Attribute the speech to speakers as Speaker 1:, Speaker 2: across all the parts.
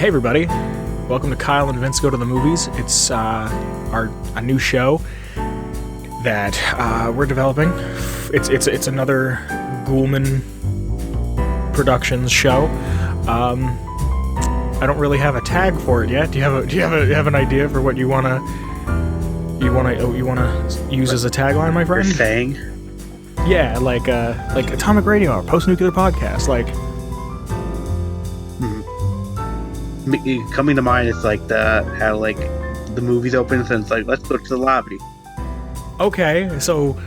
Speaker 1: Hey everybody, welcome to Kyle and Vince Go to the Movies. It's a new show that we're developing. It's another Ghoulman Productions show. I don't really have a tag for it yet. Do you have an idea for what you wanna use as a tagline, my friend?
Speaker 2: You're saying?
Speaker 1: Yeah, like Atomic Radio or Post Nuclear Podcast, like.
Speaker 2: Coming to mind is like how the movies open and it's like, let's go to the lobby.
Speaker 1: Okay, so,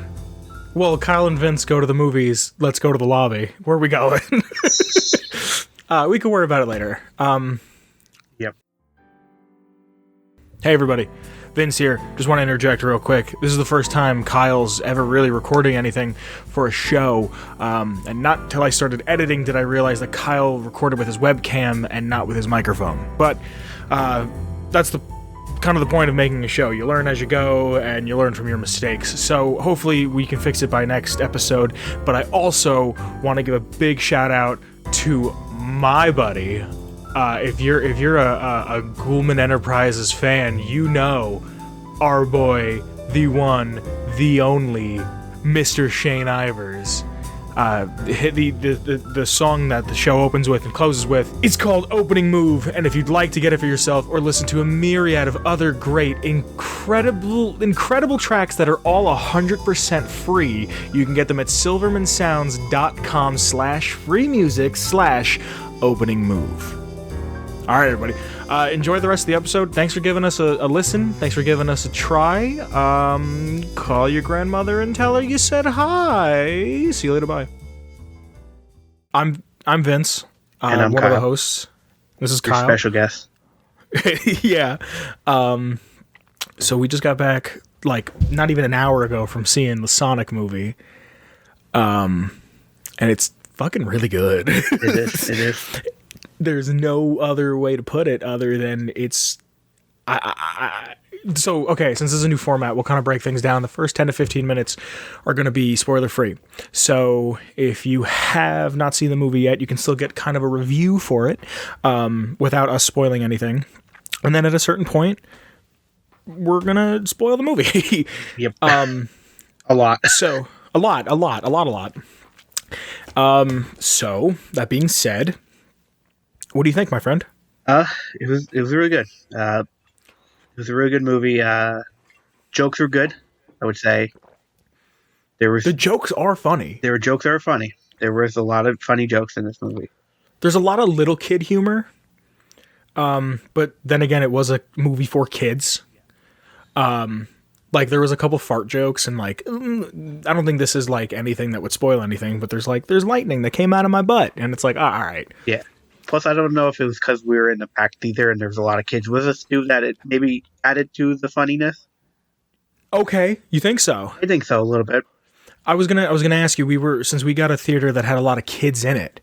Speaker 1: well, Kyle and Vince go to the movies. Let's go to the lobby. Where are we going? We can worry about it later.
Speaker 2: Yep.
Speaker 1: Hey everybody, Vince here. Just want to interject real quick. This is the first time Kyle's ever really recording anything for a show, and not till I started editing did I realize that Kyle recorded with his webcam and not with his microphone. But that's the kind of the point of making a show. You learn as you go, and you learn from your mistakes. So hopefully we can fix it by next episode. But I also want to give a big shout out to my buddy. If you're a Ghoulman Enterprises fan, you know our boy, the one, the only, Mr. Shane Ivers. The song that the show opens with and closes with, it's called Opening Move, and if you'd like to get it for yourself or listen to a myriad of other great, incredible tracks that are all 100% free, you can get them at silvermansounds.com/freemusic/opening move. All right, everybody. Enjoy the rest of the episode. Thanks for giving us a listen. Thanks for giving us a try. Call your grandmother and tell her you said hi. See you later. Bye. I'm Vince.
Speaker 2: And I'm
Speaker 1: one
Speaker 2: Kyle.
Speaker 1: of the hosts. This is
Speaker 2: Your
Speaker 1: Kyle.
Speaker 2: special guest.
Speaker 1: Yeah. So we just got back, like, not even an hour ago from seeing the Sonic movie. And it's fucking really good.
Speaker 2: It is.
Speaker 1: There's no other way to put it other than it's... So, okay, since this is a new format, we'll kind of break things down. The first 10 to 15 minutes are going to be spoiler-free. So if you have not seen the movie yet, you can still get kind of a review for it without us spoiling anything. And then at a certain point, we're going to spoil the movie.
Speaker 2: Yep. A lot.
Speaker 1: So, a lot. So, that being said... What do you think, my friend?
Speaker 2: It was really good. It was a really good movie. Jokes were good, I would say.
Speaker 1: The jokes are funny.
Speaker 2: There were jokes that were funny. There was a lot of funny jokes in this movie.
Speaker 1: There's a lot of little kid humor. But then again, it was a movie for kids. Like there was a couple fart jokes and like, I don't think this is like anything that would spoil anything, but there's lightning that came out of my butt. And it's like, all right.
Speaker 2: Yeah. Plus, I don't know if it was because we were in the packed theater and there was a lot of kids with us too that it maybe added to the funniness.
Speaker 1: Okay, you think so?
Speaker 2: I think so, a little bit.
Speaker 1: I was gonna ask you. Since we got a theater that had a lot of kids in it.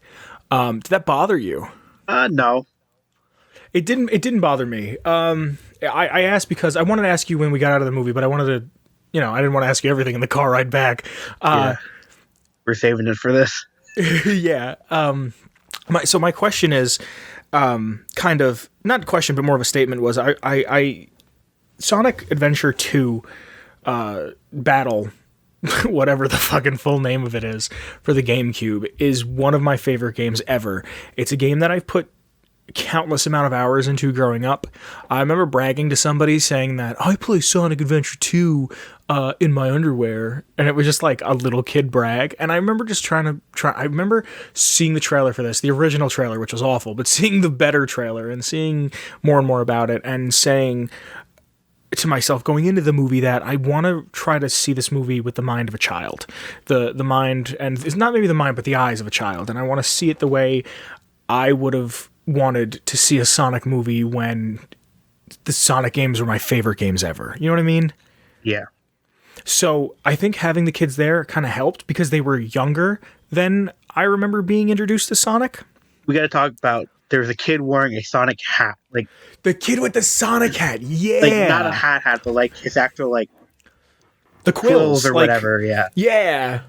Speaker 1: Did that bother you?
Speaker 2: No.
Speaker 1: It didn't bother me. I asked because I wanted to ask you when we got out of the movie, but I wanted to, I didn't want to ask you everything in the car ride back.
Speaker 2: Yeah. We're saving it for this.
Speaker 1: Yeah. My question is, kind of not a question, but more of a statement was I Sonic Adventure 2, Battle, whatever the fucking full name of it is for the GameCube is one of my favorite games ever. It's a game that I've put countless amount of hours into growing up. I remember bragging to somebody saying that I play Sonic Adventure 2 in my underwear, and it was just like a little kid brag. And I remember just I remember seeing the trailer for this, the original trailer, which was awful, but seeing the better trailer and seeing more and more about it and saying to myself going into the movie that I want to try to see this movie with the mind of a child, the mind, and it's not maybe the mind, but the eyes of a child. And I want to see it the way I would have wanted to see a Sonic movie when the Sonic games were my favorite games ever. You know what I mean?
Speaker 2: Yeah.
Speaker 1: So I think having the kids there kind of helped because they were younger than I remember being introduced to Sonic.
Speaker 2: We got to talk about, there's a kid wearing a Sonic hat. Like
Speaker 1: the kid with the Sonic hat. Yeah.
Speaker 2: Like not a hat, but like his actual like
Speaker 1: the quills
Speaker 2: or whatever. Yeah.
Speaker 1: Yeah.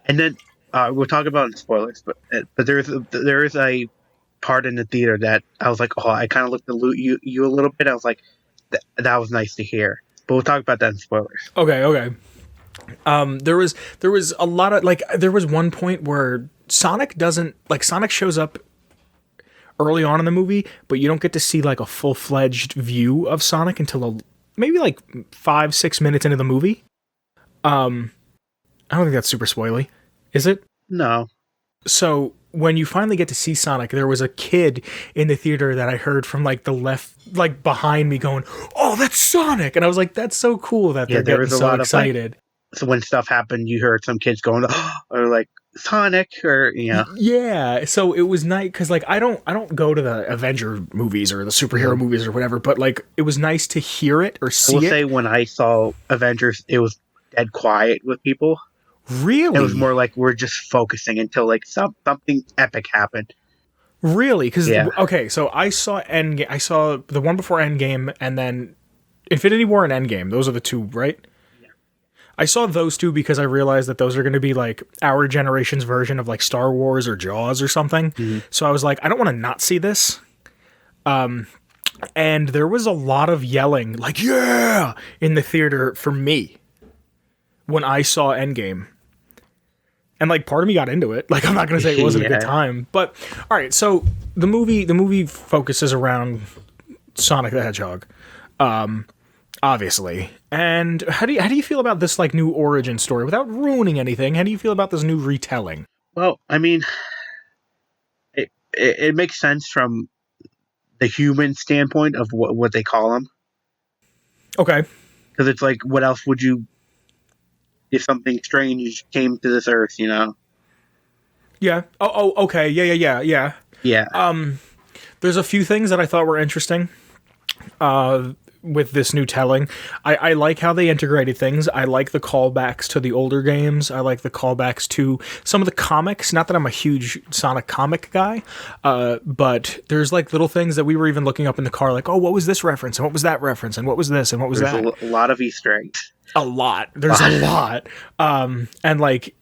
Speaker 2: And then we'll talk about it in spoilers, but there is a part in the theater that I was like, oh, I kind of looked at you a little bit. I was like, that was nice to hear. But we'll talk about that in spoilers.
Speaker 1: Okay. There was a lot of like there was one point where Sonic shows up early on in the movie, but you don't get to see like a full-fledged view of Sonic until maybe like 5-6 minutes into the movie. I don't think that's super spoily, is it?
Speaker 2: No.
Speaker 1: So when you finally get to see Sonic, there was a kid in the theater that I heard from like the left, like behind me going, "Oh, that's Sonic." And I was like, that's so cool that they're getting so excited.
Speaker 2: So when stuff happened, you heard some kids going, oh, or like Sonic, or
Speaker 1: Yeah. So it was nice because like I don't go to the Avenger movies or the superhero movies or whatever, but like it was nice to hear it or see it. I will
Speaker 2: say when I saw Avengers, it was dead quiet with people.
Speaker 1: Really?
Speaker 2: It was more like we're just focusing until like something epic happened.
Speaker 1: Really? Because okay, so I saw Endgame. I saw the one before Endgame, and then Infinity War and Endgame. Those are the two, right? Yeah. I saw those two because I realized that those are going to be like our generation's version of like Star Wars or Jaws or something. Mm-hmm. So I was like, I don't want to not see this. And there was a lot of yelling, like "yeah" in the theater for me when I saw Endgame. And like part of me got into it. Like I'm not gonna say it wasn't a good time, but all right. So the movie focuses around Sonic the Hedgehog, obviously. And how do you feel about this like new origin story without ruining anything? How do you feel about this new retelling?
Speaker 2: Well, I mean, it makes sense from the human standpoint of what they call him.
Speaker 1: Okay.
Speaker 2: Because it's like, what else would you? If something strange came to this earth,
Speaker 1: Yeah. Oh, okay. Yeah.
Speaker 2: Yeah.
Speaker 1: There's a few things that I thought were interesting with this new telling. I like how they integrated things. I like the callbacks to the older games. I like the callbacks to some of the comics. Not that I'm a huge Sonic comic guy, but there's like little things that we were even looking up in the car, like, oh, what was this reference? And what was that reference? And what was this? And what was
Speaker 2: there's
Speaker 1: that?
Speaker 2: A lot of Easter eggs.
Speaker 1: A lot. There's a lot. And like,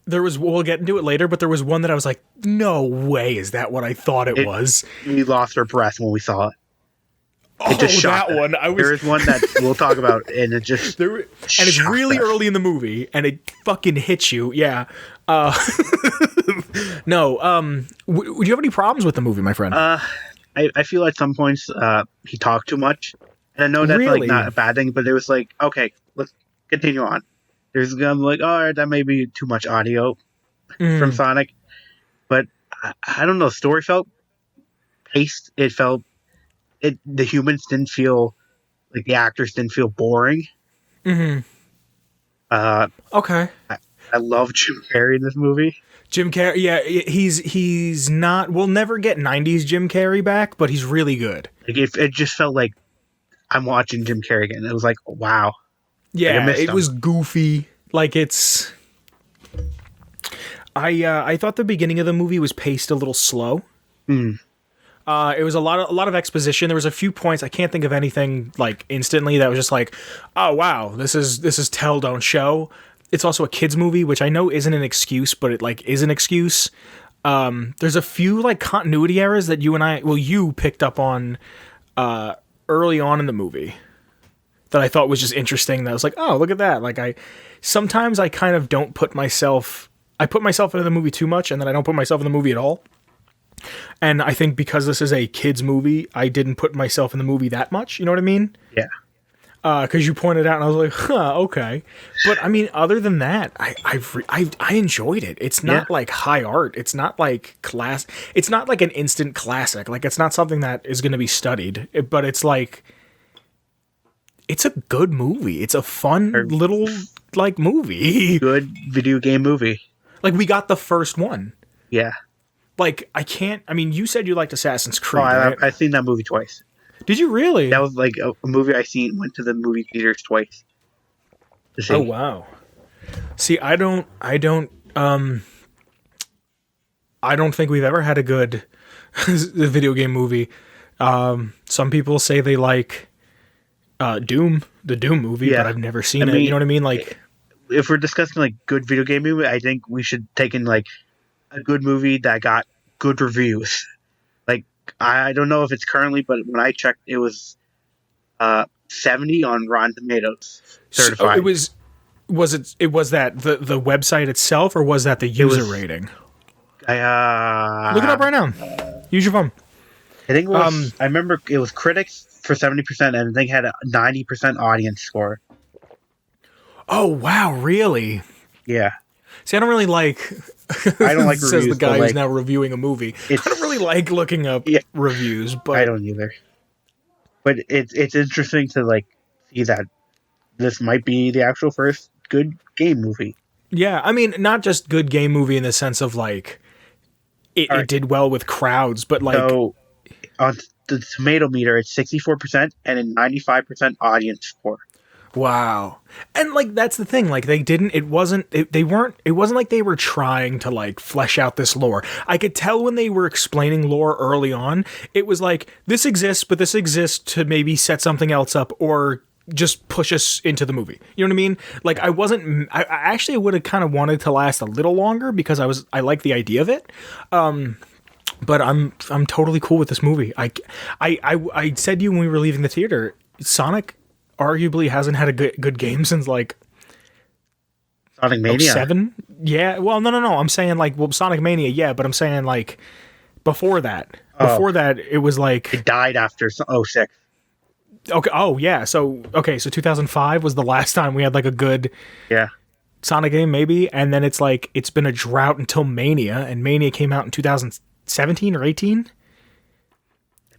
Speaker 1: we'll get into it later, but there was one that I was like, no way is that what I thought it was.
Speaker 2: We lost our breath when we saw it.
Speaker 1: It just shot that one.
Speaker 2: There is one that we'll talk about, and it just
Speaker 1: and it's really early in the movie, and it fucking hits you. Yeah. No. Would you have any problems with the movie, my friend?
Speaker 2: I feel at some points he talked too much, and I know that's like not a bad thing, but it was like, okay, let's continue on. I'm like, all right, that may be too much audio from Sonic, but I don't know. The story felt paced. It felt. The humans didn't feel like the actors didn't feel boring.
Speaker 1: Mm-hmm. Okay.
Speaker 2: I love Jim Carrey in this movie.
Speaker 1: Jim Carrey, yeah, he's not. We'll never get '90s Jim Carrey back, but he's really good.
Speaker 2: Like it just felt like I'm watching Jim Carrey again. It was like, wow.
Speaker 1: Yeah, like it was goofy. Like it's. I thought the beginning of the movie was paced a little slow. It was a lot of exposition. There was a few points. I can't think of anything like instantly that was just like, oh wow, this is tell don't show. It's also a kids movie, which I know isn't an excuse, but it like is an excuse. There's a few like continuity errors that you picked up on early on in the movie that I thought was just interesting. That was like, oh, look at that. Like sometimes I kind of don't put myself. I put myself into the movie too much, and then I don't put myself in the movie at all. And I think because this is a kids I didn't put myself in the movie that much. You know what I mean?
Speaker 2: Yeah.
Speaker 1: Because you pointed out, and I was like, huh, okay. But I mean, other than that, I enjoyed it. It's not like high art. It's not like class. It's not like an instant classic. Like it's not something that is going to be studied. But it's like, it's a good movie. It's a fun little like movie.
Speaker 2: Good video game movie.
Speaker 1: Like we got the first one.
Speaker 2: Yeah.
Speaker 1: Like, you said you liked Assassin's Creed,
Speaker 2: right? I've seen that movie twice.
Speaker 1: Did you really?
Speaker 2: That was like a movie went to the movie theaters twice.
Speaker 1: Oh, wow. See, I don't think we've ever had a good video game movie. Some people say they like Doom, the Doom movie, but I've never seen it. You know what I mean? Like,
Speaker 2: if we're discussing like good video game movie, I think we should take in like a good movie that got good reviews. I don't know if it's currently, but when I checked, it was 70 on Rotten Tomatoes
Speaker 1: So
Speaker 2: certified.
Speaker 1: it was that the website itself, or was that the user rating? Look it up right now. Use your phone.
Speaker 2: I think it was. I remember it was critics for 70%, and I think had a 90% audience score.
Speaker 1: Oh wow, really?
Speaker 2: Yeah.
Speaker 1: See, I don't really like.
Speaker 2: I don't like
Speaker 1: says
Speaker 2: reviews,
Speaker 1: the guy who's
Speaker 2: like,
Speaker 1: now reviewing a movie. I don't really like looking up reviews, but
Speaker 2: I don't either. But it's interesting to like see that this might be the actual first good game movie.
Speaker 1: Yeah, I mean, not just good game movie in the sense of like it did well with crowds, but like
Speaker 2: so on the tomato meter, it's 64% and a 95% audience score.
Speaker 1: wow. And like that's the thing, like it wasn't like they were trying to like flesh out this lore. I could tell when they were explaining lore early on, it was like this exists, but this exists to maybe set something else up or just push us into the movie. You know what I mean? Like I actually would have kind of wanted to last a little longer because I like the idea of it. But I'm totally cool with this movie. I said to you when we were leaving the theater, Sonic arguably hasn't had a good game since like
Speaker 2: Sonic Mania.
Speaker 1: 07? Yeah. Well, no. I'm saying like, well, Sonic Mania, yeah, but I'm saying like before that. Before that, it was like
Speaker 2: it died after 06.
Speaker 1: Okay. Oh, yeah. So 2005 was the last time we had like a good Sonic game, maybe, and then it's like it's been a drought until Mania, and Mania came out in 2017 or 18.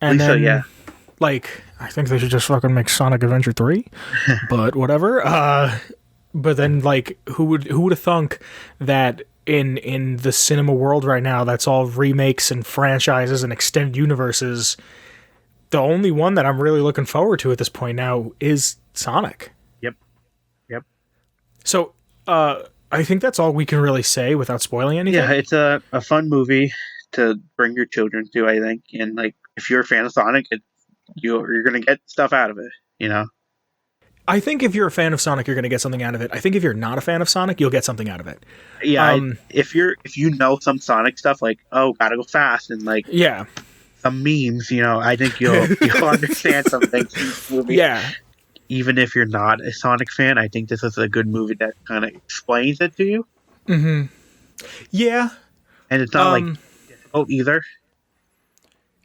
Speaker 1: And then,
Speaker 2: so,
Speaker 1: like, I think they should just fucking make Sonic Adventure 3, but whatever. But then, like, who would have thunk that in the cinema world right now, that's all remakes and franchises and extended universes. The only one that I'm really looking forward to at this point now is Sonic.
Speaker 2: Yep.
Speaker 1: So, I think that's all we can really say without spoiling anything.
Speaker 2: Yeah, it's a fun movie to bring your children to, I think. And, like, if you're a fan of Sonic, you're going to get stuff out of it, you know?
Speaker 1: I think if you're a fan of Sonic, you're going to get something out of it. I think if you're not a fan of Sonic, you'll get something out of it.
Speaker 2: Yeah, if you know some Sonic stuff, like, oh, gotta go fast, and, like...
Speaker 1: Yeah.
Speaker 2: Some memes, you know, I think you'll understand some things in this movie.
Speaker 1: Yeah.
Speaker 2: Even if you're not a Sonic fan, I think this is a good movie that kind of explains it to you.
Speaker 1: Mm-hmm. Yeah.
Speaker 2: And it's not like difficult either.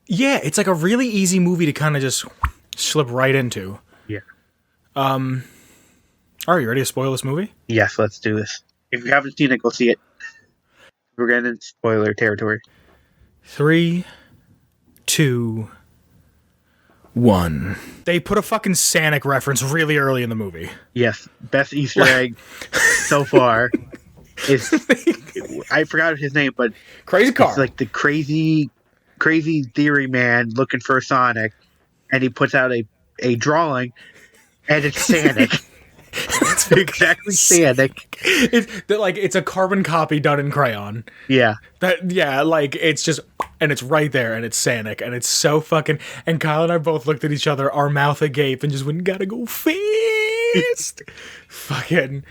Speaker 1: Yeah, it's like a really easy movie to kind of just slip right into.
Speaker 2: Yeah.
Speaker 1: All right, you ready to spoil this movie?
Speaker 2: Yes, let's do this. If you haven't seen it, go see it. We're getting into spoiler territory.
Speaker 1: 3, 2, 1. They put a fucking Sonic reference really early in the movie.
Speaker 2: Yes, best Easter egg so far is I forgot his name, but
Speaker 1: Crazy Car.
Speaker 2: It's like the crazy theory man looking for Sonic, and he puts out a drawing, and it's Sonic. It's exactly Sonic.
Speaker 1: It's a carbon copy done in crayon.
Speaker 2: Yeah.
Speaker 1: Like it's just, and it's right there, and it's Sonic, and it's so fucking. And Kyle and I both looked at each other, our mouth agape, and just went, "Gotta go fast." Fucking.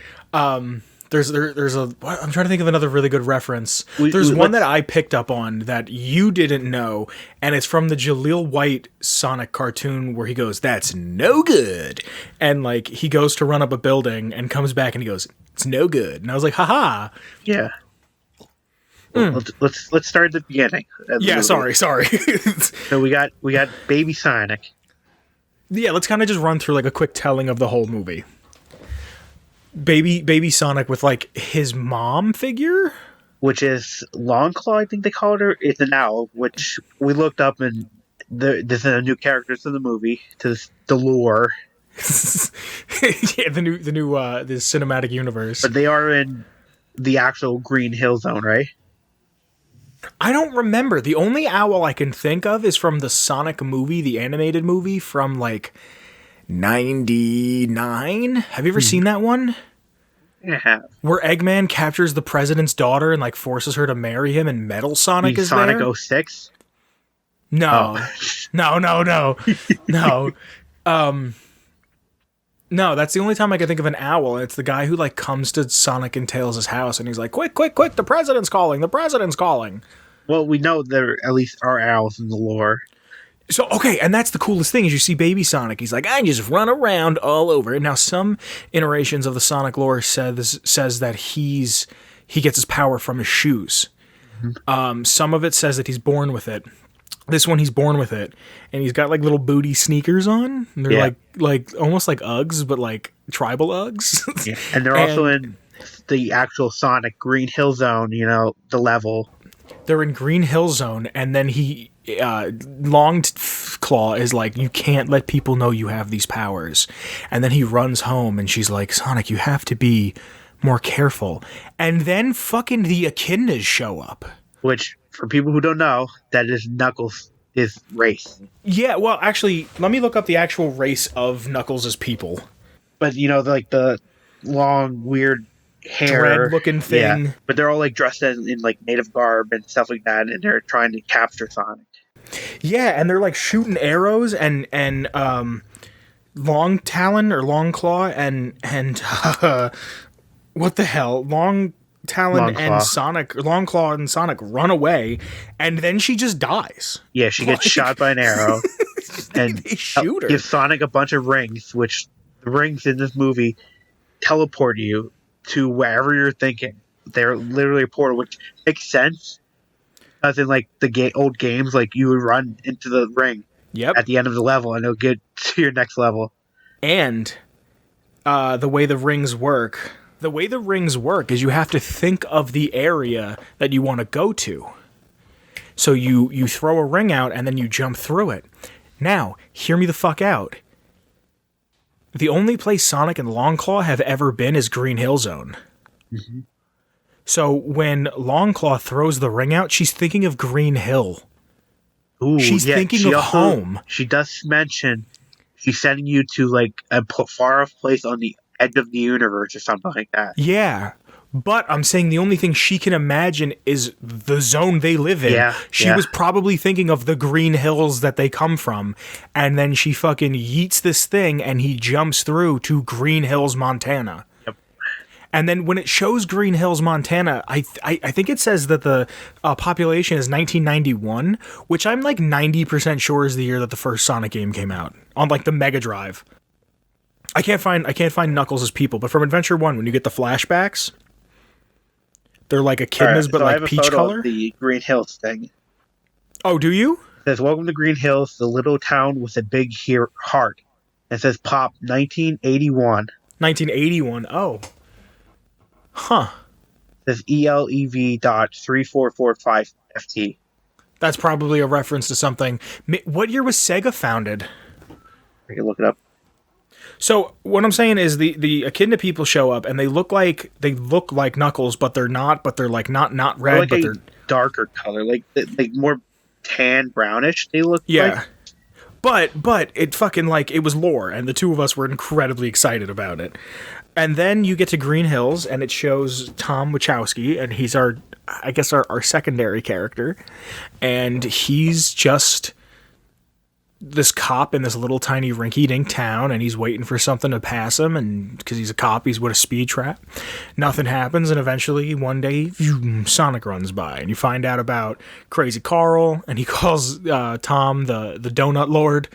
Speaker 1: There's a. I'm trying to think of another really good reference. There's one that I picked up on that you didn't know, and it's from the Jaleel White Sonic cartoon where he goes, "That's no good," and like he goes to run up a building and comes back and he goes, "It's no good," and I was like, "Haha."
Speaker 2: Yeah. Well, let's start at the beginning.
Speaker 1: Yeah, sorry.
Speaker 2: So we got Baby Sonic.
Speaker 1: Yeah, let's kind of just run through like a quick telling of the whole movie. Baby Sonic with like his mom figure,
Speaker 2: which is Longclaw, I think they called her. It's an owl, which we looked up, and there's a new characters in the movie to the lore.
Speaker 1: Yeah, the new the cinematic universe.
Speaker 2: But they are in the actual Green Hill Zone, right?
Speaker 1: I don't remember. The only owl I can think of is from the Sonic movie, the animated movie from like 99. Have you ever seen that one?
Speaker 2: Yeah.
Speaker 1: Where Eggman captures the president's daughter and like forces her to marry him, and Metal Sonic is
Speaker 2: Sonic
Speaker 1: there.
Speaker 2: 06?
Speaker 1: No. No. No, that's the only time I can think of an owl. It's the guy who like comes to Sonic and Tails' house and he's like, quick, the president's calling.
Speaker 2: Well, we know there at least are owls in the lore.
Speaker 1: So, okay, and that's the coolest thing is you see Baby Sonic. He's like, I just run around all over. Now, some iterations of the Sonic lore says that he gets his power from his shoes.
Speaker 2: Mm-hmm.
Speaker 1: Some of it says that he's born with it. This one, he's born with it, and he's got like little booty sneakers on. And they're like almost like Uggs, but like tribal Uggs.
Speaker 2: Yeah. And they're also in the actual Sonic Green Hill Zone. You know, the level.
Speaker 1: They're in Green Hill Zone, and then Long Claw is like, you can't let people know you have these powers. And then he runs home, and she's like, Sonic, you have to be more careful. And then fucking the Echidnas show up.
Speaker 2: Which, for people who don't know, that is Knuckles' his race.
Speaker 1: Yeah, well, actually, let me look up the actual race of Knuckles' people.
Speaker 2: But, you know, like the long, weird hair.
Speaker 1: Dread-looking thing.
Speaker 2: Yeah, but they're all like dressed in like native garb and stuff like that, and they're trying to capture Sonic.
Speaker 1: Yeah, and they're like shooting arrows and Long Talon or Long Claw and what the hell? Long Talon and Sonic, Long Claw and Sonic run away, and then she just dies.
Speaker 2: Yeah, she gets shot by an arrow, and
Speaker 1: they shoot her.
Speaker 2: Gives Sonic a bunch of rings, which the rings in this movie teleport you to wherever you're thinking. They're literally a portal, which makes sense. As in, like, the old games, like, you would run into the ring at the end of the level, and it'll get to your next level.
Speaker 1: And the way the rings work is you have to think of the area that you want to go to. So you throw a ring out, and then you jump through it. Now, hear me the fuck out. The only place Sonic and Longclaw have ever been is Green Hill Zone.
Speaker 2: Mm-hmm.
Speaker 1: So when Longclaw throws the ring out, she's thinking of Green Hill.
Speaker 2: Ooh,
Speaker 1: she's thinking of home.
Speaker 2: She does mention she's sending you to like a far-off place on the edge of the universe or something like that.
Speaker 1: Yeah, but I'm saying the only thing she can imagine is the zone they live in.
Speaker 2: Yeah,
Speaker 1: she was probably thinking of the green hills that they come from, and then she fucking yeets this thing, and he jumps through to Green Hills, Montana. And then when it shows Green Hills, Montana, I think it says that the population is 1991, which I'm like 90% sure is the year that the first Sonic game came out on like the Mega Drive. I can't find Knuckles' people, but from Adventure 1, when you get the flashbacks, they're like echidnas, but like peach color.
Speaker 2: Of the Green Hills thing.
Speaker 1: Oh, do you?
Speaker 2: It says, "Welcome to Green Hills, the little town with a big heart." It says, "Pop 1981."
Speaker 1: 1981. Oh. Huh.
Speaker 2: It says ELEV.3445 FT.
Speaker 1: That's probably a reference to something. What year was Sega founded?
Speaker 2: I can look it up.
Speaker 1: So what I'm saying is the Echidna people show up and they look like Knuckles, but they're not. But they're like not red,
Speaker 2: like
Speaker 1: but they're
Speaker 2: darker color, like more tan brownish. They look like.
Speaker 1: But it fucking like it was lore, and the two of us were incredibly excited about it. And then you get to Green Hills, and it shows Tom Wachowski, and he's our secondary character, and he's just this cop in this little tiny rinky-dink town, and he's waiting for something to pass him, and because he's a cop, he's with a speed trap. Nothing happens, and eventually, one day, Sonic runs by, and you find out about Crazy Carl, and he calls Tom the Donut Lord,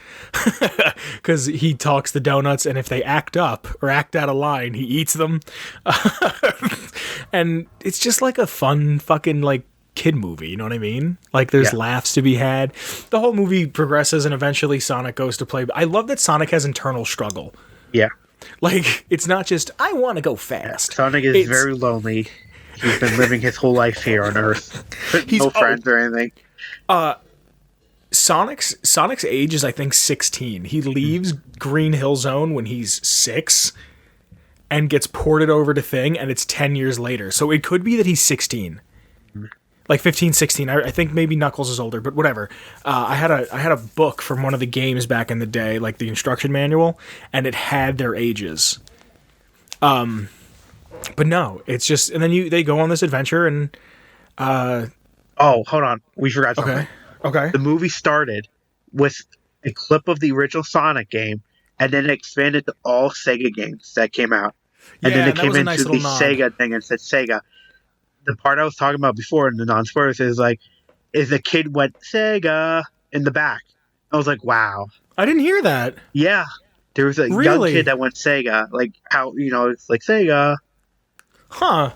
Speaker 1: because he talks the donuts, and if they act up, or act out of line, he eats them. And it's just like a fun fucking, like, kid movie, you know what I mean? Like there's laughs to be had. The whole movie progresses and eventually Sonic goes to play. I love that Sonic has internal struggle.
Speaker 2: Yeah.
Speaker 1: Like it's not just I want to go fast.
Speaker 2: Sonic is very lonely. He's been living his whole life here on Earth. No friends or anything.
Speaker 1: Sonic's age is I think 16. He leaves Green Hill Zone when he's 6 and gets ported over to Thing and it's 10 years later. So it could be that he's 16. Like 15, 16. I think maybe Knuckles is older, but whatever. I had a book from one of the games back in the day, like the instruction manual, and it had their ages. But no, it's just, and then they go on this adventure and.
Speaker 2: Oh, hold on, we forgot something.
Speaker 1: Okay.
Speaker 2: The movie started with a clip of the original Sonic game, and then it expanded to all Sega games that came out, and then it came into the Sega thing and said Sega. The part I was talking about before in the non-spoilers is like is a kid went Sega in the back. I was like, wow.
Speaker 1: I didn't hear that.
Speaker 2: Yeah. There was a young kid
Speaker 1: Really?
Speaker 2: that went Sega. Like how it's like Sega.
Speaker 1: Huh.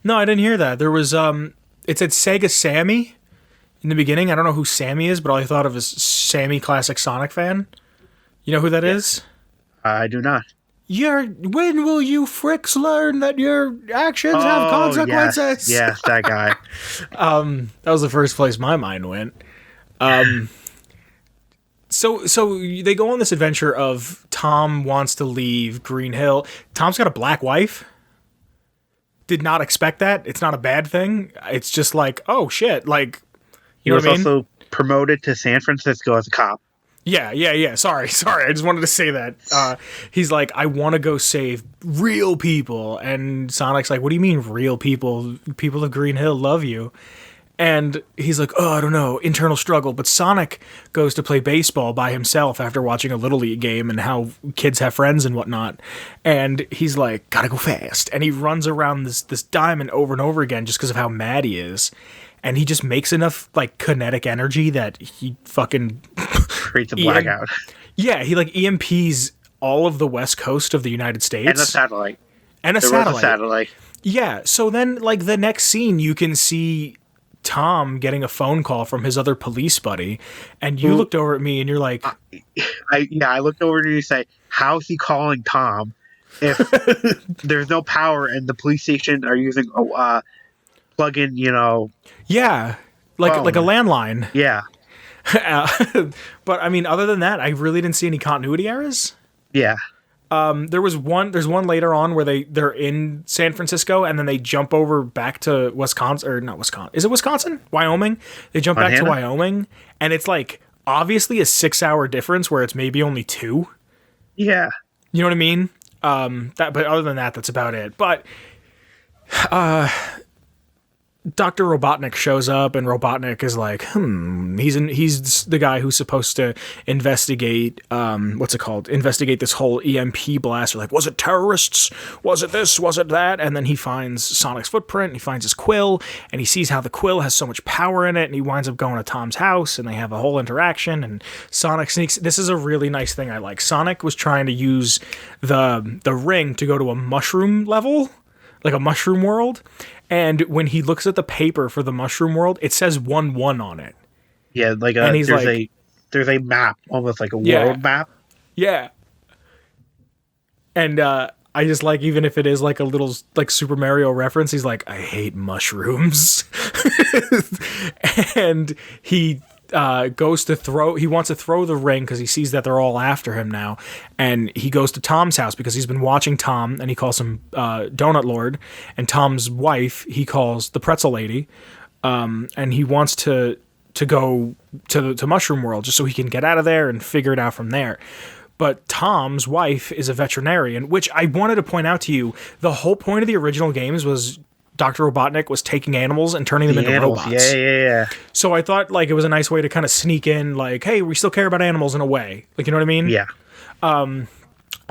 Speaker 1: No, I didn't hear that. There was it said Sega Sammy in the beginning. I don't know who Sammy is, but all I thought of is Sammy Classic Sonic fan. You know who that is?
Speaker 2: I do not.
Speaker 1: When will you fricks learn that your actions have consequences?
Speaker 2: Yes, that guy.
Speaker 1: That was the first place my mind went. So they go on this adventure of Tom wants to leave Green Hill. Tom's got a black wife. Did not expect that. It's not a bad thing. It's just like, oh shit, like
Speaker 2: he was also promoted to San Francisco as a cop.
Speaker 1: Yeah. Sorry. I just wanted to say that. He's like, I want to go save real people. And Sonic's like, what do you mean real people? People of Green Hill love you. And he's like, oh, I don't know, internal struggle. But Sonic goes to play baseball by himself after watching a Little League game and how kids have friends and whatnot. And he's like, gotta go fast. And he runs around this diamond over and over again just because of how mad he is. And he just makes enough, like, kinetic energy that he fucking...
Speaker 2: creates a blackout.
Speaker 1: Yeah, he, like, EMPs all of the west coast of the United States.
Speaker 2: And a satellite.
Speaker 1: Was a satellite. Yeah, so then, like, the next scene, you can see Tom getting a phone call from his other police buddy, and you looked over at me, and you're like...
Speaker 2: I looked over to you and say, how is he calling Tom if there's no power and the police station are using... plug-in,
Speaker 1: Yeah, like a landline.
Speaker 2: Yeah.
Speaker 1: But I mean, other than that, I really didn't see any continuity errors.
Speaker 2: Yeah.
Speaker 1: There's one later on where they're in San Francisco and then they jump over back to Wisconsin, or not Wisconsin. Is it Wisconsin? Wyoming? They jump back to Wyoming, and it's like obviously a 6-hour difference where it's maybe only 2.
Speaker 2: Yeah.
Speaker 1: You know what I mean? But other than that, that's about it. But Dr. Robotnik shows up, and Robotnik is like, he's the guy who's supposed to investigate, investigate this whole EMP blast. Or like, was it terrorists? Was it this? Was it that? And then he finds Sonic's footprint, he finds his quill, and he sees how the quill has so much power in it, and he winds up going to Tom's house, and they have a whole interaction, and Sonic sneaks. This is a really nice thing I like. Sonic was trying to use the ring to go to a mushroom level, like a mushroom world. And when he looks at the paper for the mushroom world, it says 1-1 on it.
Speaker 2: Yeah, like there's a map, almost like a world map.
Speaker 1: Yeah. And I just like, even if it is like a little like Super Mario reference, he's like, I hate mushrooms. And he wants to throw the ring because he sees that they're all after him now, and he goes to Tom's house because he's been watching Tom, and he calls him Donut Lord, and Tom's wife he calls the Pretzel Lady, and he wants to go to Mushroom World just so he can get out of there and figure it out from there. But Tom's wife is a veterinarian, which I wanted to point out to you. The whole point of the original games was Dr. Robotnik was taking animals and turning them into robots.
Speaker 2: Yeah.
Speaker 1: So I thought like it was a nice way to kind of sneak in like, hey, we still care about animals in a way. Like, you know what I mean?
Speaker 2: Yeah.
Speaker 1: And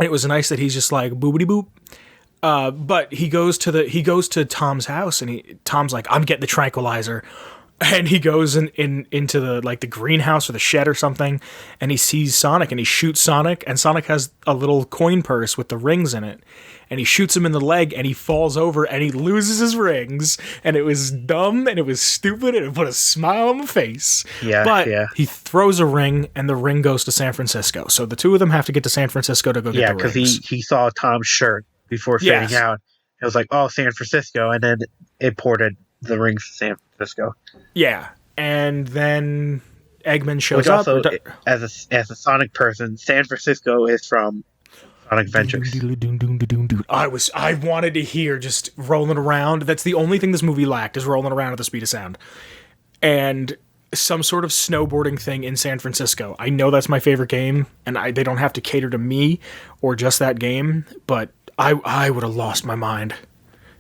Speaker 1: it was nice that he's just like boobity boop. But he goes to Tom's house, and Tom's like, I'm getting the tranquilizer. And he goes into the greenhouse or the shed or something, and he sees Sonic, and he shoots Sonic, and Sonic has a little coin purse with the rings in it, and he shoots him in the leg, and he falls over, and he loses his rings, and it was dumb, and it was stupid, and it put a smile on my face.
Speaker 2: Yeah,
Speaker 1: but he throws a ring, and the ring goes to San Francisco. So the two of them have to get to San Francisco to go get the rings.
Speaker 2: Yeah, because he saw Tom's shirt before fading out. It was like, oh, San Francisco, and then it ported the rings to San Francisco.
Speaker 1: Yeah, and then Eggman shows up.
Speaker 2: Also, as a Sonic person, San Francisco is from Sonic Adventures.
Speaker 1: I wanted to hear just rolling around. That's the only thing this movie lacked, is rolling around at the speed of sound. And some sort of snowboarding thing in San Francisco. I know that's my favorite game, and they don't have to cater to me or just that game, but I would have lost my mind.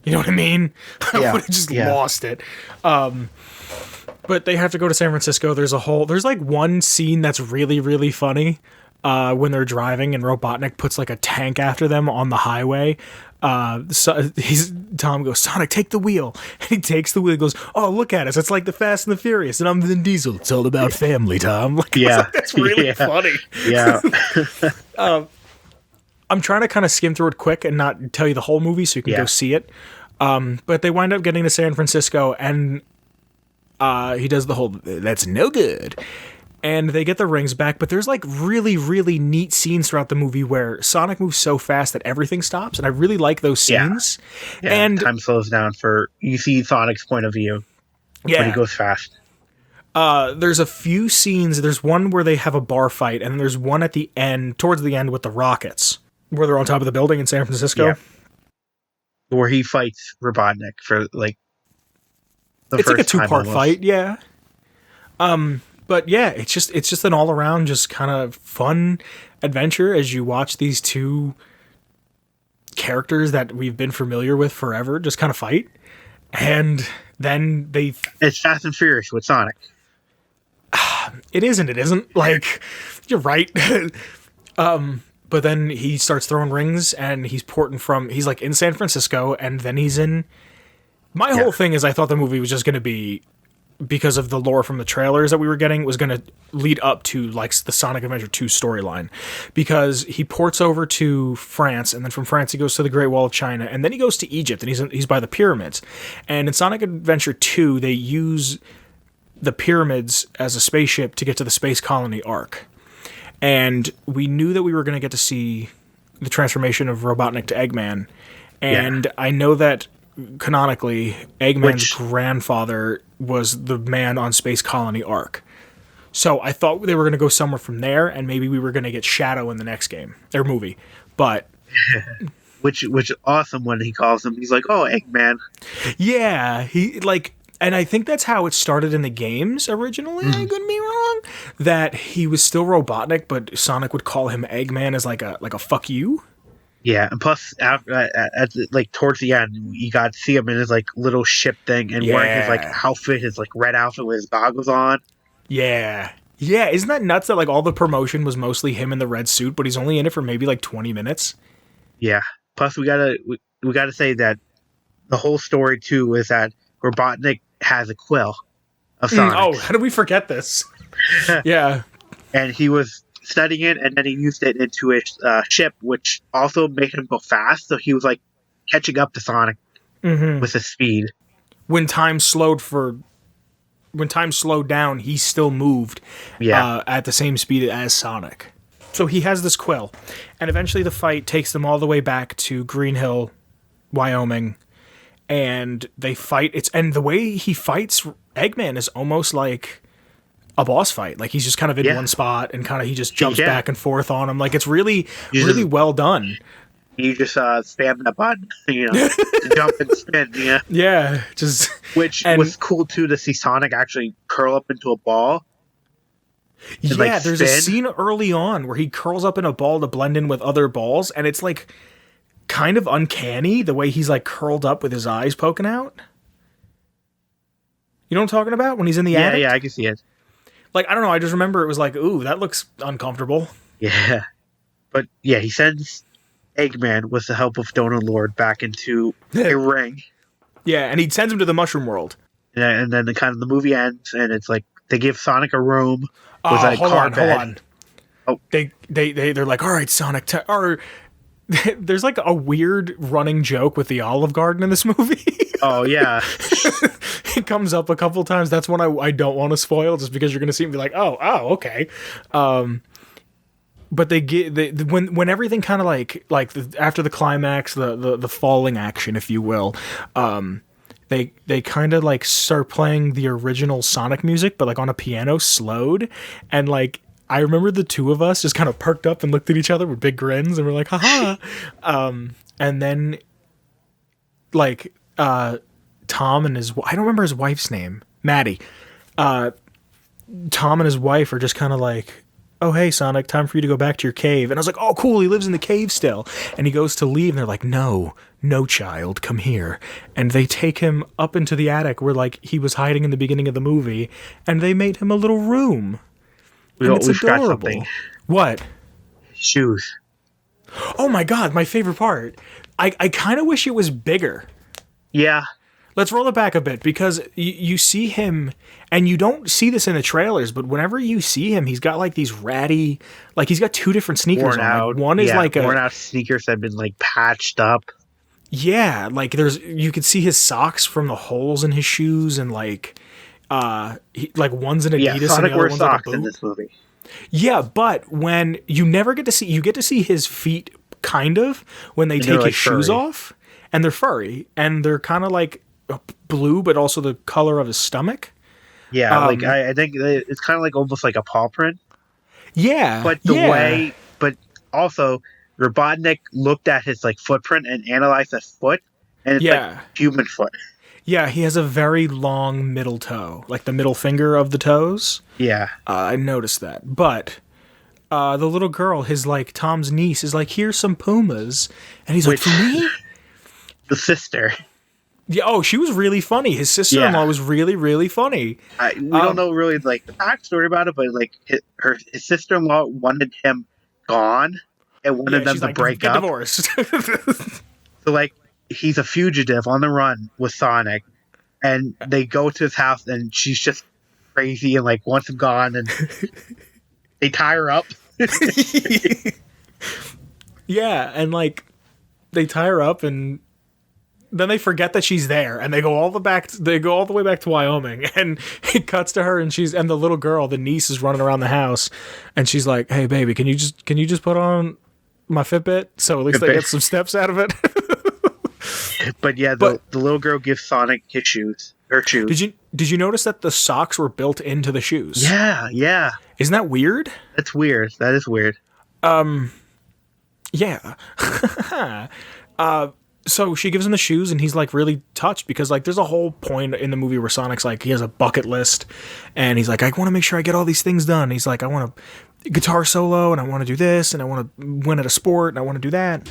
Speaker 1: You know what I mean? I would have just lost it. But they have to go to San Francisco. There's like one scene that's really, really funny. when they're driving and Robotnik puts like a tank after them on the highway. So Tom goes, Sonic, take the wheel. And he takes the wheel and goes, oh, look at us. It's like the Fast and the Furious. And I'm Vin Diesel. It's all about family, Tom. Like,
Speaker 2: yeah.
Speaker 1: That's really funny.
Speaker 2: Yeah.
Speaker 1: I'm trying to kind of skim through it quick and not tell you the whole movie so you can go see it. But they wind up getting to San Francisco and he does the whole, that's no good. And they get the rings back, but there's like really, really neat scenes throughout the movie where Sonic moves so fast that everything stops, and I really like those scenes.
Speaker 2: Yeah, and time slows down you see Sonic's point of view when he goes fast.
Speaker 1: There's a few scenes. There's one where they have a bar fight, and there's one at the end, towards the end, with the rockets, where they're on top of the building in San Francisco. Yeah.
Speaker 2: Where he fights Robotnik for like the
Speaker 1: it's
Speaker 2: first
Speaker 1: like a 2-part
Speaker 2: time
Speaker 1: fight, yeah. But yeah, it's just an all around just kind of fun adventure as you watch these two characters that we've been familiar with forever just kind of fight, and then
Speaker 2: it's Fast and Furious with Sonic.
Speaker 1: It isn't like you're right. But then he starts throwing rings and he's he's like in San Francisco, and then he's in. My whole thing is I thought the movie was just going to be, because of the lore from the trailers that we were getting, was going to lead up to like the Sonic Adventure 2 storyline, because he ports over to France, and then from France he goes to the Great Wall of China, and then he goes to Egypt, and he's by the pyramids. And in Sonic Adventure 2 they use the pyramids as a spaceship to get to the space colony Ark. And we knew that we were going to get to see the transformation of Robotnik to Eggman. And I know that canonically, Eggman's grandfather was the man on Space Colony Ark. So I thought they were going to go somewhere from there, and maybe we were going to get Shadow in the next game, or movie. But
Speaker 2: which awesome when he calls him. He's like, "Oh, Eggman."
Speaker 1: Yeah, he like, and I think that's how it started in the games originally. I could be wrong. That he was still Robotnik, but Sonic would call him Eggman as like a fuck you.
Speaker 2: Yeah, and plus, towards the end, you got to see him in his like little ship thing and wearing his like outfit, his like red outfit with his goggles on.
Speaker 1: Yeah, isn't that nuts that like all the promotion was mostly him in the red suit, but he's only in it for maybe like 20 minutes?
Speaker 2: Yeah. Plus, we gotta say that the whole story too is that Robotnik has a quill of Sonic.
Speaker 1: Oh, how did we forget this? Yeah,
Speaker 2: and he was studying it, and then he used it into his ship, which also made him go fast. So he was like catching up to Sonic with his speed. When
Speaker 1: time slowed down, he still moved at the same speed as Sonic. So he has this quill, and eventually the fight takes them all the way back to Green Hill, Wyoming, and they fight. And the way he fights Eggman is almost like a boss fight. Like he's just kind of in one spot and kind of he just jumps back and forth on him. Like it's really well done.
Speaker 2: You just spam that button, jump and spin,
Speaker 1: Yeah,
Speaker 2: which was cool too to see Sonic actually curl up into a ball.
Speaker 1: And, there's a scene early on where he curls up in a ball to blend in with other balls, and it's like kind of uncanny the way he's like curled up with his eyes poking out. You know what I'm talking about? When he's in the attic?
Speaker 2: Yeah, I can see it.
Speaker 1: Like, I don't know, I just remember it was like, ooh, that looks uncomfortable.
Speaker 2: Yeah. But, yeah, he sends Eggman with the help of Donut Lord back into a ring.
Speaker 1: Yeah, and he sends him to the Mushroom World.
Speaker 2: And then the movie ends, and it's like, they give Sonic a room with
Speaker 1: hold on. Oh. They're like, all right, Sonic, there's like a weird running joke with the Olive Garden in this movie.
Speaker 2: Oh, yeah.
Speaker 1: It comes up a couple times. That's one I don't want to spoil, just because you're going to see him be like, oh, okay. But when everything kind of after the climax, the falling action, if you will, they kind of like start playing the original Sonic music, but like on a piano slowed, and like I remember the two of us just kind of perked up and looked at each other with big grins, and we're like, haha. And then like Tom and I don't remember his wife's name, Maddie. Tom and his wife are just kind of like, oh, hey, Sonic, time for you to go back to your cave. And I was like, oh, cool, he lives in the cave still. And he goes to leave, and they're like, no, child, come here. And they take him up into the attic where, like, he was hiding in the beginning of the movie, and they made him a little room. And it's adorable. What?
Speaker 2: shoes.
Speaker 1: Oh my god, my favorite part. I kind of wish it was bigger.
Speaker 2: Yeah.
Speaker 1: Let's roll it back a bit because you see him, and you don't see this in the trailers, but whenever you see him, he's got like these ratty, like he's got two different sneakers
Speaker 2: Worn
Speaker 1: on.
Speaker 2: out.
Speaker 1: Like one is like
Speaker 2: worn out sneakers have been like patched up.
Speaker 1: Yeah, like you could see his socks from the holes in his shoes, and like like one's an Adidas and the other one's like a boot.
Speaker 2: In this movie.
Speaker 1: Yeah, but when you never get to see, you get to see his feet kind of when they take his shoes off, and they're furry, and they're kind of like blue, but also the color of his stomach.
Speaker 2: Yeah, like I think it's kind of like almost like a paw print.
Speaker 1: Yeah,
Speaker 2: but but also Robotnik looked at his like footprint and analyzed his foot, and it's like human foot.
Speaker 1: Yeah, he has a very long middle toe, like the middle finger of the toes.
Speaker 2: Yeah,
Speaker 1: I noticed that. But the little girl, his like Tom's niece, is like, "Here's some Pumas," and he's like, "For me?"
Speaker 2: The sister.
Speaker 1: Yeah. Oh, she was really funny. His sister-in-law was really, really funny.
Speaker 2: We don't know really like the backstory about it, but like his sister-in-law wanted him gone and wanted them to break up.
Speaker 1: Divorced.
Speaker 2: So like he's a fugitive on the run with Sonic, and they go to his house, and she's just crazy and like wants him gone, and they tie her up.
Speaker 1: Yeah, and like they tie her up, and then they forget that she's there, and they go all the way back to Wyoming, and it cuts to her, and the little girl, the niece, is running around the house, and she's like, "Hey baby, can you just put on my Fitbit so at least I get some steps out of it?"
Speaker 2: But yeah, the little girl gives Sonic her shoes.
Speaker 1: Did you notice that the socks were built into the shoes?
Speaker 2: Yeah.
Speaker 1: Isn't that weird?
Speaker 2: That's weird. That is weird.
Speaker 1: Yeah. So she gives him the shoes, and he's like really touched because like there's a whole point in the movie where Sonic's like, he has a bucket list, and he's like, I want to make sure I get all these things done. He's like, I want a guitar solo, and I want to do this, and I want to win at a sport, and I want to do that.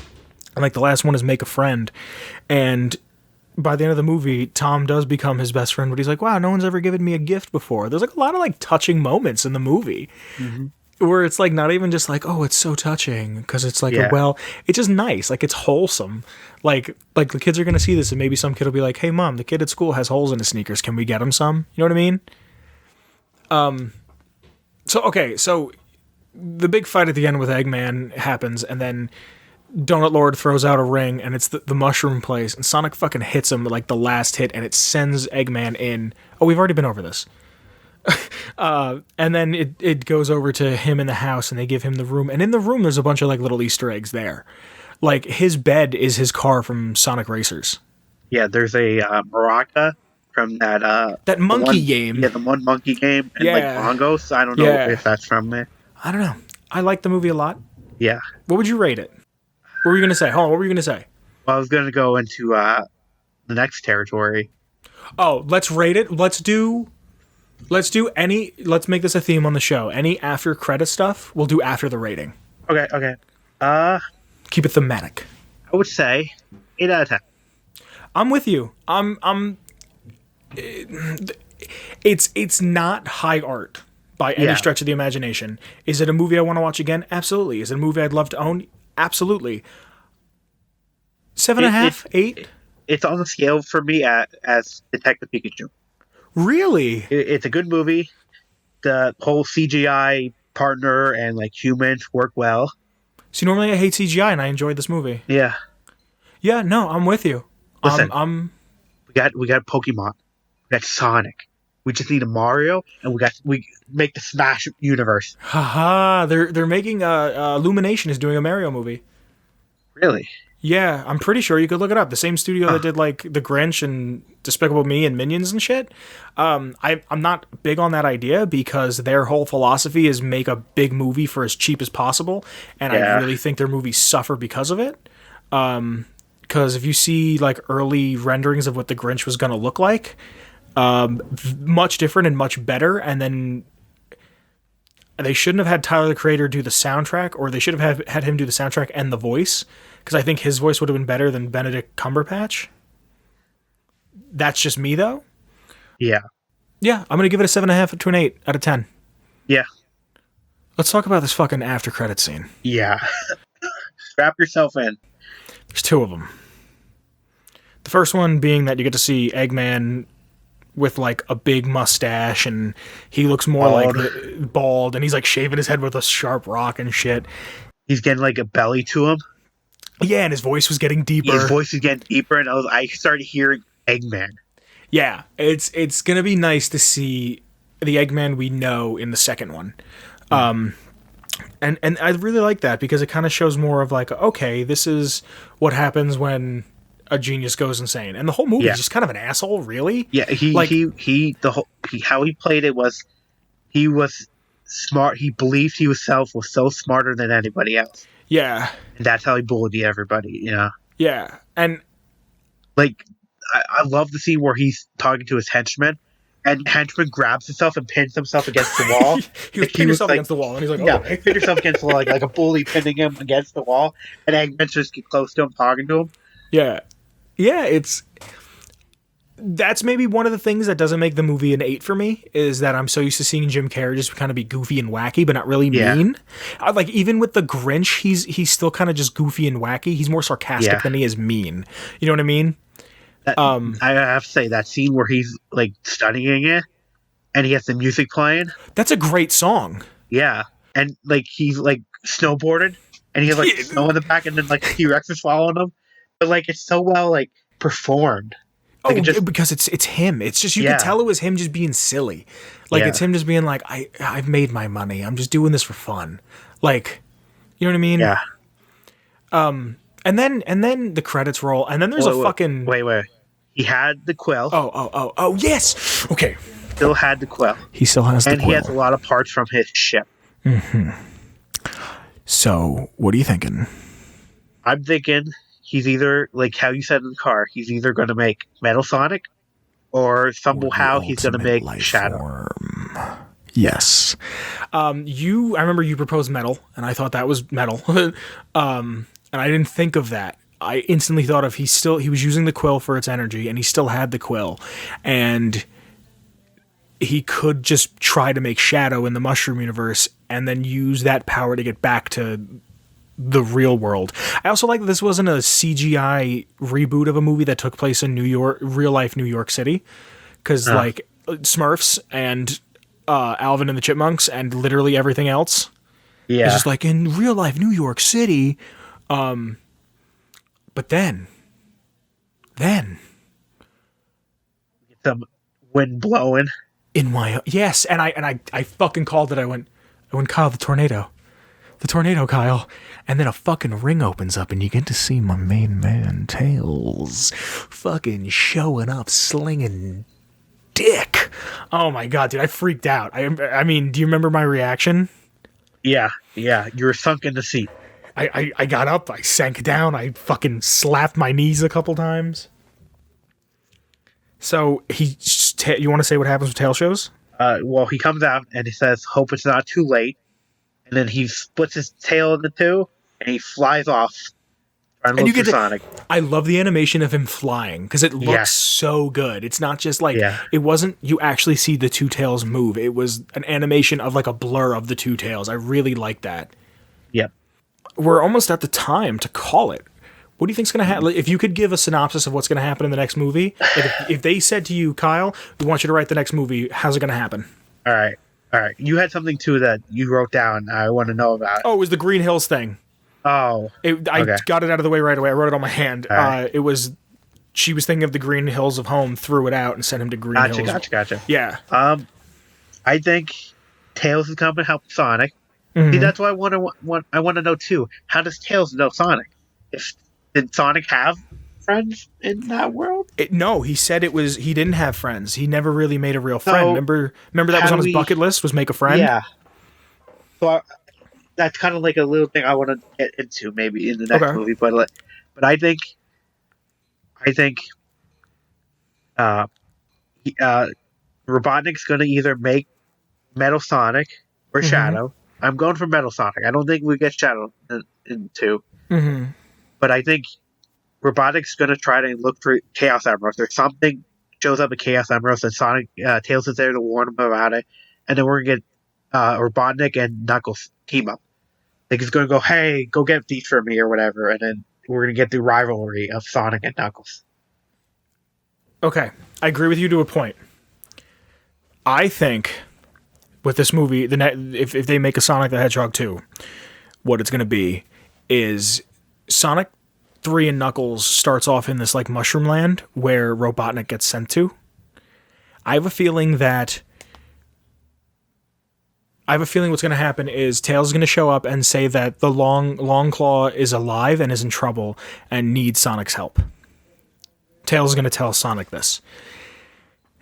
Speaker 1: And like the last one is make a friend. And by the end of the movie, Tom does become his best friend, but he's like, wow, no one's ever given me a gift before. There's like a lot of like touching moments in the movie. Mm-hmm. Where it's like not even just like, oh, it's so touching, because it's like, it's just nice, like it's wholesome. Like the kids are gonna see this, and maybe some kid will be like, hey mom, the kid at school has holes in his sneakers, can we get him some? You know what I mean? So the big fight at the end with Eggman happens, and then Donut Lord throws out a ring, and it's the mushroom place, and Sonic fucking hits him with like the last hit, and it sends Eggman in. Oh, we've already been over this. And then it goes over to him in the house, and they give him the room, and in the room there's a bunch of like little Easter eggs there. Like his bed is his car from Sonic Racers.
Speaker 2: Yeah, there's a maraca from that
Speaker 1: monkey game.
Speaker 2: Yeah, the one monkey game, and like bongos. I don't know if that's from there.
Speaker 1: I don't know. I like the movie a lot.
Speaker 2: Yeah.
Speaker 1: What would you rate it? What were you gonna say? Hold on. What were you gonna say?
Speaker 2: Well, I was gonna go into the next territory.
Speaker 1: Oh, let's rate it. Let's make this a theme on the show. Any after credit stuff, we'll do after the rating.
Speaker 2: Okay.
Speaker 1: Keep it thematic.
Speaker 2: I would say 8 out of 10.
Speaker 1: I'm with you. It's not high art by any stretch of the imagination. Is it a movie I want to watch again? Absolutely. Is it a movie I'd love to own? Absolutely. 7.5, 8.
Speaker 2: It's on the scale for me as Detective Pikachu.
Speaker 1: Really?
Speaker 2: It's a good movie. The whole CGI partner and like humans work well.
Speaker 1: See, normally I hate CGI, and I enjoyed this movie.
Speaker 2: Yeah.
Speaker 1: Yeah, no, I'm with you.
Speaker 2: Listen, we got Pokemon. We got Sonic. We just need a Mario, and we make the Smash universe.
Speaker 1: Haha, they're making Illumination is doing a Mario movie.
Speaker 2: Really?
Speaker 1: Yeah, I'm pretty sure you could look it up. The same studio that did like The Grinch and Despicable Me and Minions and shit. I'm not big on that idea because their whole philosophy is make a big movie for as cheap as possible, and I really think their movies suffer because of it. Because if you see like early renderings of what The Grinch was going to look like, much different and much better, and then they shouldn't have had Tyler the Creator do the soundtrack, or they should have had him do the soundtrack and the voice, because I think his voice would have been better than Benedict Cumberbatch. That's just me, though.
Speaker 2: Yeah.
Speaker 1: Yeah, I'm going to give it a 7.5 to an 8 out of 10.
Speaker 2: Yeah.
Speaker 1: Let's talk about this fucking after credit scene.
Speaker 2: Yeah. Strap yourself in.
Speaker 1: There's two of them. The first one being that you get to see Eggman with like a big mustache, and he looks more
Speaker 2: Bald.
Speaker 1: like bald, and he's like shaving his head with a sharp rock and shit.
Speaker 2: He's getting like a belly to him.
Speaker 1: Yeah, and his voice was getting deeper.
Speaker 2: His voice is getting deeper, and I started hearing Eggman.
Speaker 1: Yeah, it's gonna be nice to see the Eggman we know in the second one. And I really like that because it kind of shows more of like, okay, this is what happens when a genius goes insane. And the whole movie is just kind of an asshole, really.
Speaker 2: Yeah, how he played it was he was smart. He believed he was so smarter than anybody else.
Speaker 1: Yeah.
Speaker 2: And that's how he bullied everybody, you know?
Speaker 1: Yeah. And
Speaker 2: like I love the scene where he's talking to his henchman, and henchman grabs himself and pins himself against the wall.
Speaker 1: he pin yourself against the wall, and he's like,
Speaker 2: "Yeah, pin yourself against the wall," like a bully pinning him against the wall. And Eggman just get close to him, talking to him.
Speaker 1: Yeah, that's maybe one of the things that doesn't make the movie an 8 for me, is that I'm so used to seeing Jim Carrey just kind of be goofy and wacky, but not really mean. Like even with the Grinch, he's still kind of just goofy and wacky. He's more sarcastic than he is mean. You know what I mean?
Speaker 2: I have to say that scene where he's like studying it, and he has the music playing.
Speaker 1: That's a great song.
Speaker 2: Yeah, and like he's like snowboarding, and he has like snow in the back, and then like T-Rex is following him. But like it's so well like performed. Like,
Speaker 1: because it's him. It's just you can tell it was him just being silly. Like it's him just being like, I've made my money. I'm just doing this for fun. Like, you know what I mean?
Speaker 2: Yeah.
Speaker 1: And then the credits roll, and then there's fucking
Speaker 2: wait. He had the quill.
Speaker 1: Oh, yes. Okay.
Speaker 2: Still had the quill.
Speaker 1: He still has the quill.
Speaker 2: And he has a lot of parts from his ship.
Speaker 1: Mm-hmm. So, what are you thinking?
Speaker 2: I'm thinking he's either, like how you said in the car, he's either going to make Metal Sonic, or somehow he's going to make Shadow.
Speaker 1: Form. Yes. I remember you proposed metal, and I thought that was metal. And I didn't think of that. I instantly thought of he was using the quill for its energy, and he still had the quill, and he could just try to make Shadow in the Mushroom Universe, and then use that power to get back to the real world. I also like that this wasn't a CGI reboot of a movie that took place in New York, real life New York City, because like Smurfs and Alvin and the Chipmunks and literally everything else, is just like in real life New York City. But then
Speaker 2: some wind blowing
Speaker 1: in my and I fucking called it. I went Kyle, the tornado, Kyle, and then a fucking ring opens up and you get to see my main man Tails fucking showing up slinging dick. Oh my god, dude, I freaked out. I mean, do you remember my reaction?
Speaker 2: Yeah, you were sunk in the seat.
Speaker 1: I got up, I sank down, I fucking slapped my knees a couple times. So you want to say what happens with Tail shows?
Speaker 2: Well, he comes out and he says, "Hope it's not too late," and then he splits his tail into two and he flies off. And you get Sonic.
Speaker 1: I love the animation of him flying because it looks so good. It's not just like it wasn't. You actually see the two tails move. It was an animation of like a blur of the two tails. I really like that.
Speaker 2: Yep.
Speaker 1: We're almost at the time to call it. What do you think's going to happen? If you could give a synopsis of what's going to happen in the next movie, like if they said to you, Kyle, we want you to write the next movie, how's it going to happen?
Speaker 2: All right. You had something too that you wrote down. I want to know about.
Speaker 1: Oh, it was the Green Hills thing.
Speaker 2: Oh,
Speaker 1: I got it out of the way right away. I wrote it on my hand. Right. It was she was thinking of the Green Hills of home, threw it out, and sent him to Green Hills.
Speaker 2: Gotcha.
Speaker 1: Yeah.
Speaker 2: I think Tails is coming to help Sonic. Mm-hmm. See, that's why I want to know too. How does Tails know Sonic? Did Sonic have friends in that world?
Speaker 1: No, he said he didn't have friends. He never really made a real friend. Remember that was on his bucket list, was make a friend?
Speaker 2: Yeah. So that's kind of like a little thing I want to get into maybe in the next movie. But I think Robotnik's going to either make Metal Sonic or Shadow. I'm going for Metal Sonic. I don't think we get Shadow in 2.
Speaker 1: Mm-hmm.
Speaker 2: But I think Robotnik's going to try to look for Chaos Emeralds. There's something shows up at Chaos Emeralds, and Sonic Tails is there to warn him about it. And then we're going to get Robotnik and Knuckles team up. Like he's going to go, hey, go get these for me or whatever, and then we're going to get the rivalry of Sonic and Knuckles.
Speaker 1: Okay, I agree with you to a point. I think with this movie, if they make a Sonic the Hedgehog 2, what it's going to be is Sonic 3 and Knuckles starts off in this like mushroom land where Robotnik gets sent to. I have a feeling what's going to happen is Tails is going to show up and say that the Long Claw is alive and is in trouble and needs Sonic's help. Tails is going to tell Sonic this.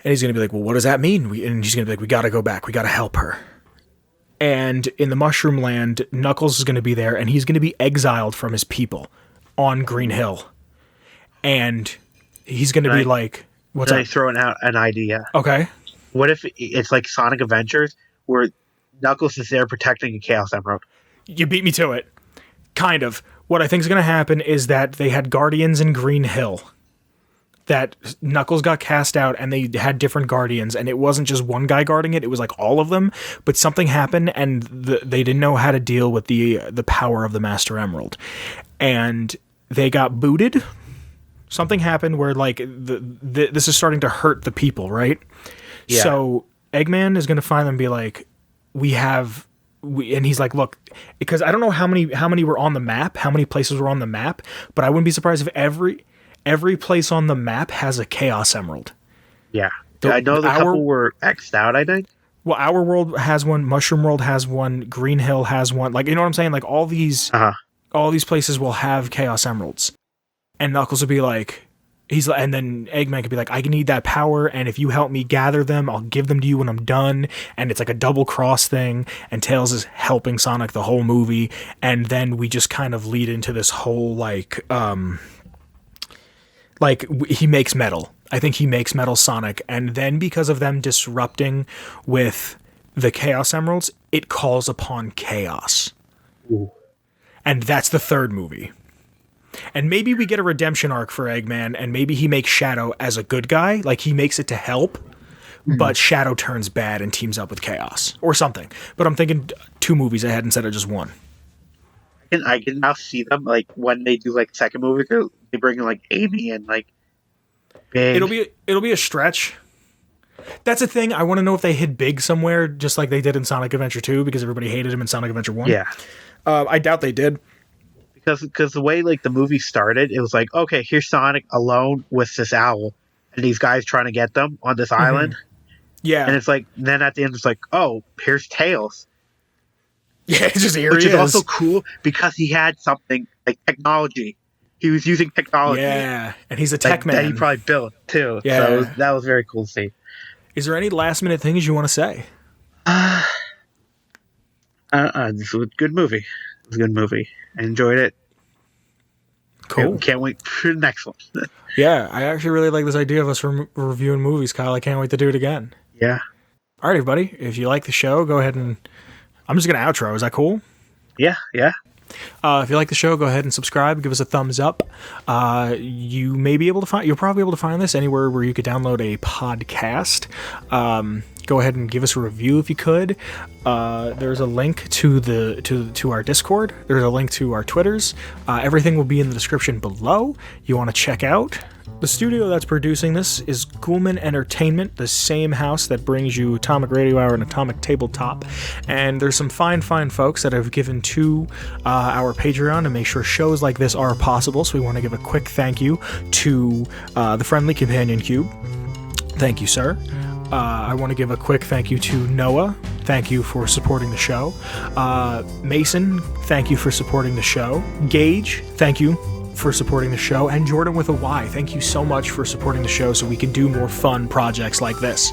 Speaker 1: And he's going to be like, well, what does that mean? And he's going to be like, we got to go back. We got to help her. And in the Mushroom Land, Knuckles is going to be there, and he's going to be exiled from his people on Green Hill. And he's going to be like, what's up?
Speaker 2: Throwing out an idea.
Speaker 1: Okay.
Speaker 2: What if it's like Sonic Adventures, where Knuckles is there protecting a Chaos Emerald?
Speaker 1: You beat me to it. Kind of. What I think is going to happen is that they had Guardians in Green Hill. That Knuckles got cast out and they had different Guardians, and it wasn't just one guy guarding it, it was like all of them, but something happened and they didn't know how to deal with the power of the Master Emerald. And they got booted. Something happened where like this is starting to hurt the people, right? Yeah. So Eggman is going to find them and be like, and he's like, look, because I don't know how many were on the map, how many places were on the map, but I wouldn't be surprised if every place on the map has a Chaos Emerald.
Speaker 2: Yeah. I know the couple were X'd out, I think.
Speaker 1: Well, our world has one, Mushroom World has one, Green Hill has one. Like, you know what I'm saying? Like, all these places will have Chaos Emeralds. And Knuckles will be like, and then Eggman could be like, I need that power, and if you help me gather them, I'll give them to you when I'm done. And it's like a double cross thing, and Tails is helping Sonic the whole movie. And then we just kind of lead into this whole, like he makes metal. I think he makes Metal Sonic, and then because of them disrupting with the Chaos Emeralds, it calls upon chaos.
Speaker 2: Ooh.
Speaker 1: And that's the third movie. And maybe we get a redemption arc for Eggman, and maybe he makes Shadow as a good guy, like he makes it to help, but Shadow turns bad and teams up with Chaos, or something. But I'm thinking 2 movies ahead instead of just 1.
Speaker 2: I can now see them, like, when they do, like, second movie, they bring in, like, Amy and, like, Big.
Speaker 1: It'll be a stretch. That's a thing. I want to know if they hid Big somewhere, just like they did in Sonic Adventure 2, because everybody hated him in Sonic Adventure 1.
Speaker 2: Yeah.
Speaker 1: I doubt they did.
Speaker 2: Because the way, like, the movie started, it was like, okay, here's Sonic alone with this owl, and these guys trying to get them on this island.
Speaker 1: Yeah.
Speaker 2: And it's like, then at the end, it's like, oh, here's Tails.
Speaker 1: Yeah, it's just here
Speaker 2: Which
Speaker 1: he
Speaker 2: is also cool because he had something like technology. He was using technology.
Speaker 1: Yeah, and he's a tech man.
Speaker 2: That he probably built too.
Speaker 1: Yeah.
Speaker 2: So that was very cool to see.
Speaker 1: Is there any last minute things you want to say?
Speaker 2: This was a good movie. It was a good movie. I enjoyed it.
Speaker 1: Cool.
Speaker 2: Can't wait for the next one.
Speaker 1: Yeah, I actually really like this idea of us reviewing movies, Kyle. I can't wait to do it again.
Speaker 2: Yeah.
Speaker 1: All right, everybody. If you like the show, go ahead and... I'm just going to outro. Is that cool?
Speaker 2: Yeah.
Speaker 1: If you like the show, go ahead and subscribe. Give us a thumbs up. You'll probably be able to find this anywhere where you could download a podcast. Go ahead and give us a review if you could. There's a link to our Discord. There's a link to our Twitters. Everything will be in the description below. You want to check out. The studio that's producing this is Ghoulman Entertainment, the same house that brings you Atomic Radio Hour and Atomic Tabletop. And there's some fine folks that have given to our Patreon to make sure shows like this are possible. So we want to give a quick thank you to the Friendly Companion Cube. Thank you, sir. I want to give a quick thank you to Noah. Thank you for supporting the show. Mason, thank you for supporting the show. Gage, thank you for supporting the show, and Jordan with a Y, thank you so much for supporting the show so we can do more fun projects like this.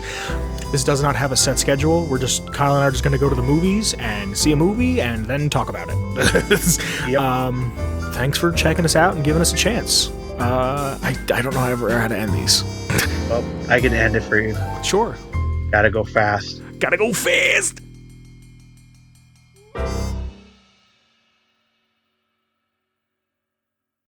Speaker 1: This does not have a set schedule. Kyle and I are just going to go to the movies and see a movie and then talk about it. Yep. Thanks for checking us out and giving us a chance. I don't know how to end these.
Speaker 2: Well, I can end it for you.
Speaker 1: Sure.
Speaker 2: Gotta go fast.
Speaker 1: Gotta go fast!